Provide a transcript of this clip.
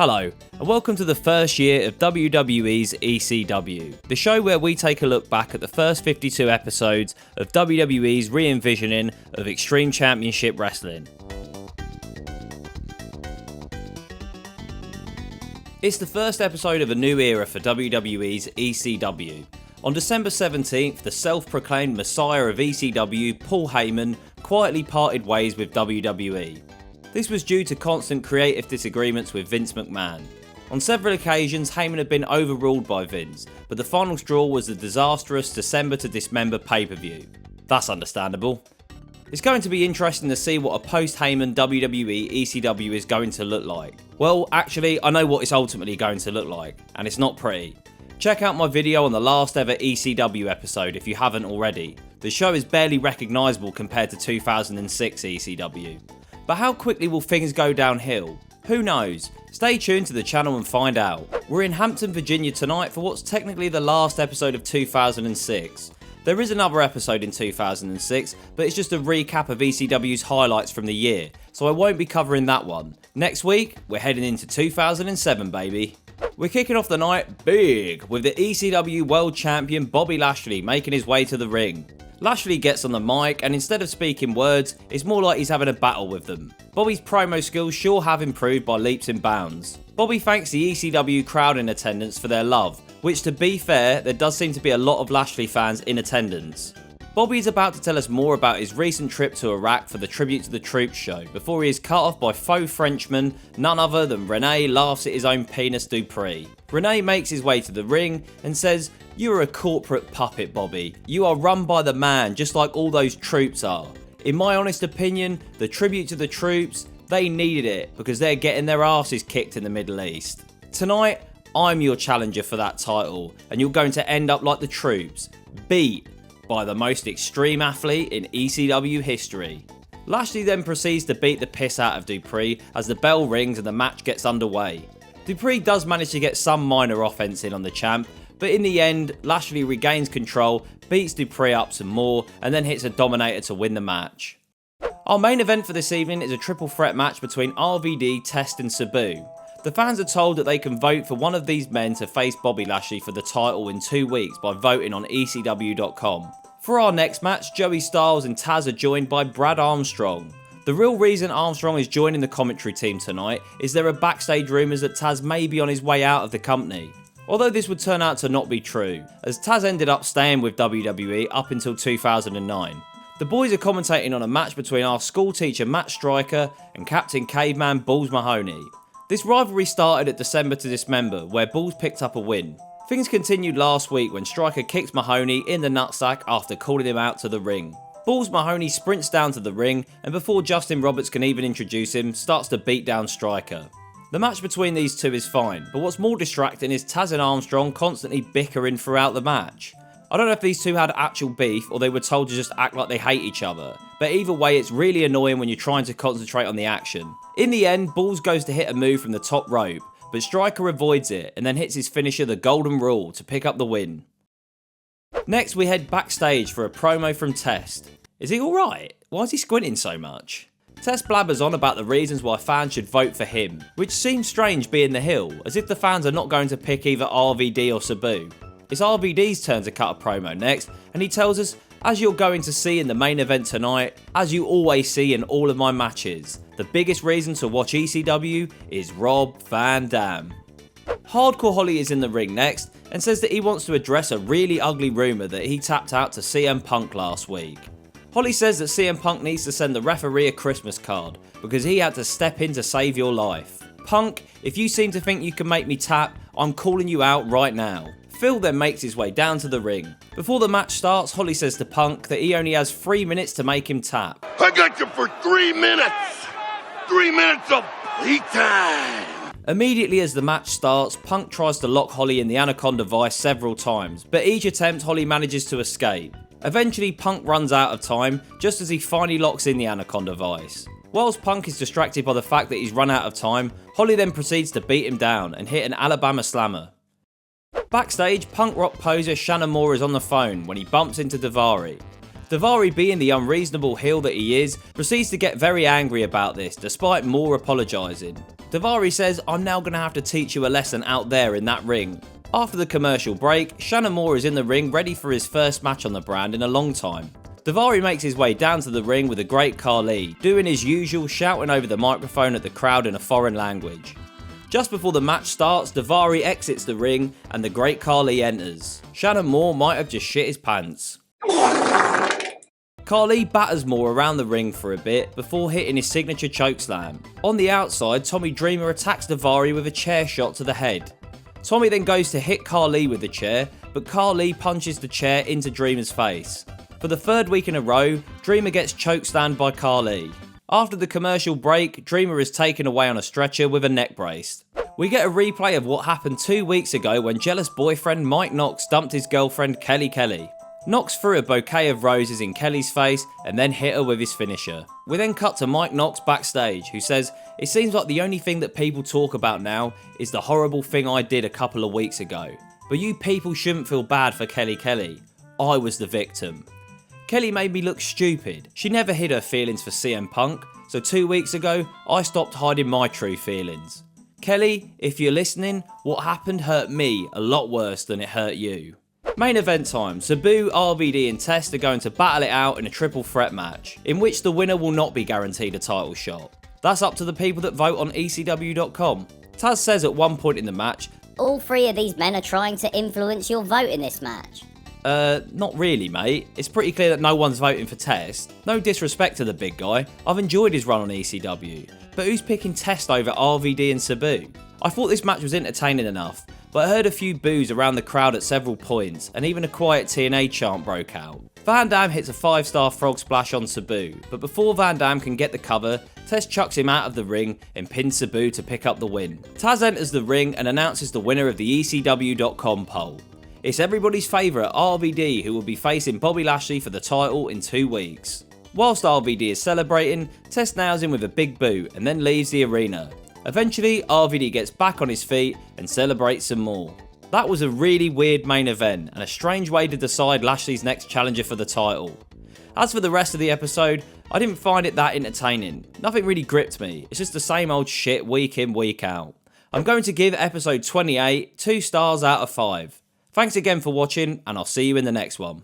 Hello, and welcome to the first year of WWE's ECW, the show where we take a look back at the first 52 episodes of WWE's re-envisioning of Extreme Championship Wrestling. It's the first episode of a new era for WWE's ECW. On December 17th, the self-proclaimed messiah of ECW, Paul Heyman, quietly parted ways with WWE. This was due to constant creative disagreements with Vince McMahon. On several occasions, Heyman had been overruled by Vince, but the final straw was the disastrous December to Dismember pay-per-view. That's understandable. It's going to be interesting to see what a post-Heyman WWE ECW is going to look like. Well, actually, I know what it's ultimately going to look like, and it's not pretty. Check out my video on the last ever ECW episode if you haven't already. The show is barely recognisable compared to 2006 ECW. But how quickly will things go downhill? Who knows? Stay tuned to the channel and find out. We're in Hampton, Virginia tonight for what's technically the last episode of 2006. There is another episode in 2006, but it's just a recap of ECW's highlights from the year, so I won't be covering that one. Next week, we're heading into 2007, baby. We're kicking off the night big with the ECW World Champion Bobby Lashley making his way to the ring. Lashley gets on the mic and instead of speaking words, it's more like he's having a battle with them. Bobby's promo skills sure have improved by leaps and bounds. Bobby thanks the ECW crowd in attendance for their love, which to be fair, there does seem to be a lot of Lashley fans in attendance. Bobby is about to tell us more about his recent trip to Iraq for the Tribute to the Troops show before he is cut off by faux Frenchman, none other than René laughs at his own penis Dupree. René makes his way to the ring and says, "You are a corporate puppet, Bobby. You are run by the man, just like all those troops are. In my honest opinion, the Tribute to the Troops, they needed it because they're getting their asses kicked in the Middle East. Tonight, I'm your challenger for that title, and you're going to end up like the Troops, beat by the most extreme athlete in ECW history." Lashley then proceeds to beat the piss out of Dupree as the bell rings and the match gets underway. Dupree does manage to get some minor offense in on the champ, but in the end, Lashley regains control, beats Dupree up some more, and then hits a Dominator to win the match. Our main event for this evening is a triple threat match between RVD, Test and Sabu. The fans are told that they can vote for one of these men to face Bobby Lashley for the title in 2 weeks by voting on ECW.com. For our next match, Joey Styles and Taz are joined by Brad Armstrong. The real reason Armstrong is joining the commentary team tonight is there are backstage rumours that Taz may be on his way out of the company. Although this would turn out to not be true, as Taz ended up staying with WWE up until 2009. The boys are commentating on a match between our school teacher Matt Striker and Captain Caveman Balls Mahoney. This rivalry started at December to Dismember, where Balls picked up a win. Things continued last week when Striker kicks Mahoney in the nutsack after calling him out to the ring. Balls Mahoney sprints down to the ring and before Justin Roberts can even introduce him, starts to beat down Striker. The match between these two is fine, but what's more distracting is Taz and Armstrong constantly bickering throughout the match. I don't know if these two had actual beef or they were told to just act like they hate each other, but either way it's really annoying when you're trying to concentrate on the action. In the end, Balls goes to hit a move from the top rope, but Striker avoids it and then hits his finisher, the Golden Rule, to pick up the win. Next we head backstage for a promo from Test. Is he alright? Why is he squinting so much? Test blabbers on about the reasons why fans should vote for him, which seems strange being the heel, as if the fans are not going to pick either RVD or Sabu. It's RVD's turn to cut a promo next, and he tells us, "As you're going to see in the main event tonight, as you always see in all of my matches, the biggest reason to watch ECW is Rob Van Dam." Hardcore Holly is in the ring next, and says that he wants to address a really ugly rumour that he tapped out to CM Punk last week. Holly says that CM Punk needs to send the referee a Christmas card because he had to step in to save your life. "Punk, if you seem to think you can make me tap, I'm calling you out right now." Phil then makes his way down to the ring. Before the match starts, Holly says to Punk that he only has 3 minutes to make him tap. "I got you for 3 minutes! 3 minutes of play time!" Immediately as the match starts, Punk tries to lock Holly in the Anaconda Vice several times, but each attempt Holly manages to escape. Eventually Punk runs out of time, just as he finally locks in the Anaconda Vice. Whilst Punk is distracted by the fact that he's run out of time, Holly then proceeds to beat him down and hit an Alabama Slammer. Backstage, punk rock poser Shannon Moore is on the phone when he bumps into Daivari. Daivari, being the unreasonable heel that he is, proceeds to get very angry about this, despite Moore apologising. Daivari says, "I'm now going to have to teach you a lesson out there in that ring." After the commercial break, Shannon Moore is in the ring ready for his first match on the brand in a long time. Daivari makes his way down to the ring with a great Khali, doing his usual, shouting over the microphone at the crowd in a foreign language. Just before the match starts, Daivari exits the ring and the great Khali enters. Shannon Moore might have just shit his pants. Khali batters Moore around the ring for a bit before hitting his signature chokeslam. On the outside, Tommy Dreamer attacks Daivari with a chair shot to the head. Tommy then goes to hit Khali with the chair, but Khali punches the chair into Dreamer's face. For the third week in a row, Dreamer gets chokeslammed by Khali. After the commercial break, Dreamer is taken away on a stretcher with a neck brace. We get a replay of what happened 2 weeks ago when jealous boyfriend Mike Knox dumped his girlfriend Kelly. Knox threw a bouquet of roses in Kelly's face and then hit her with his finisher. We then cut to Mike Knox backstage, who says, "It seems like the only thing that people talk about now is the horrible thing I did a couple of weeks ago. But you people shouldn't feel bad for Kelly. I was the victim. Kelly made me look stupid. She never hid her feelings for CM Punk, so 2 weeks ago, I stopped hiding my true feelings. Kelly, if you're listening, what happened hurt me a lot worse than it hurt you." Main event time. Sabu, RVD and Test are going to battle it out in a triple threat match, in which the winner will not be guaranteed a title shot. That's up to the people that vote on ECW.com. Taz says at one point in the match, "All three of these men are trying to influence your vote in this match." Not really, mate. It's pretty clear that no one's voting for Test. No disrespect to the big guy, I've enjoyed his run on ECW. But who's picking Test over RVD and Sabu? I thought this match was entertaining enough, but I heard a few boos around the crowd at several points, and even a quiet TNA chant broke out. Van Dam hits a 5-star frog splash on Sabu, but before Van Dam can get the cover, Test chucks him out of the ring and pins Sabu to pick up the win. Taz enters the ring and announces the winner of the ECW.com poll. It's everybody's favourite RVD, who will be facing Bobby Lashley for the title in 2 weeks. Whilst RVD is celebrating, Test nails him with a big boot and then leaves the arena. Eventually, RVD gets back on his feet and celebrates some more. That was a really weird main event and a strange way to decide Lashley's next challenger for the title. As for the rest of the episode, I didn't find it that entertaining. Nothing really gripped me, it's just the same old shit week in, week out. I'm going to give episode 28 2 stars out of 5. Thanks again for watching, and I'll see you in the next one.